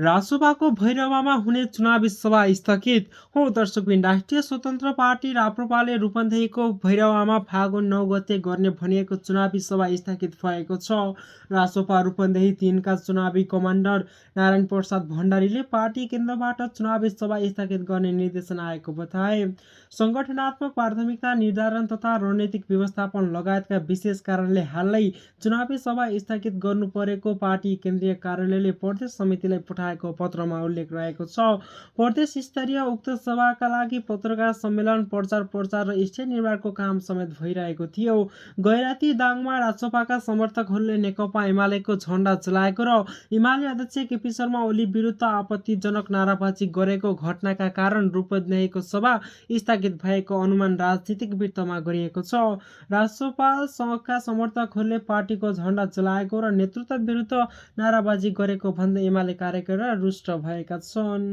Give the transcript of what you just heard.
रासोपाको भैरवामा हुने चुनावी सभा स्थगित हो। दर्शकबिन, राष्ट्रिय स्वतन्त्र पार्टी राप्रपाले रूपन्देहीको भैरवामा फागुन 9 गते गर्ने भनिएको चुनावी सभा स्थगित भएको छ। रासोपा रूपन्देही 3 का चुनावी कमान्डर नारायण प्रसाद भण्डारीले पार्टी केन्द्रबाट चुनावी सभा स्थगित गर्ने निर्देशन आएको बताए। संगठनात्मक प्राथमिकता निर्धारण तथा रणनीतिक व्यवस्थापन लगायतका विशेष कारणले हालै चुनावी सभा स्थगित गर्नु परेको पार्टी केन्द्रीय कार्यालयले प्रदेश समितिलाई पठाएको पत्रमा उल्लेख रहेको छ। प्रदेश स्तरीय उक्त सभाका लागि पत्रकार सम्मेलन, प्रचार र स्टेज निर्माणको काम समेत भइरहेको थियो। गैराती दाङमा राजसपाका समर्थकहरूले नेकपा एमालेको झण्डा जलाएको र एमाले अध्यक्ष केपी शर्मा ओली विरुद्ध आपत्तिजनक नाराबाजी गरेको घटनाका कारण रूपन्देहीको सभा स्थगित भएको अनुमान राजनीतिक वृत्तमा गरिएको छ। राजसपाका समर्थकहरूले पार्टीको झण्डा जलाएको र नेतृत्व विरुद्ध नाराबाजी गरेको भन्दै एमाले कार्यकर्ता रुष्ट भएका छन्।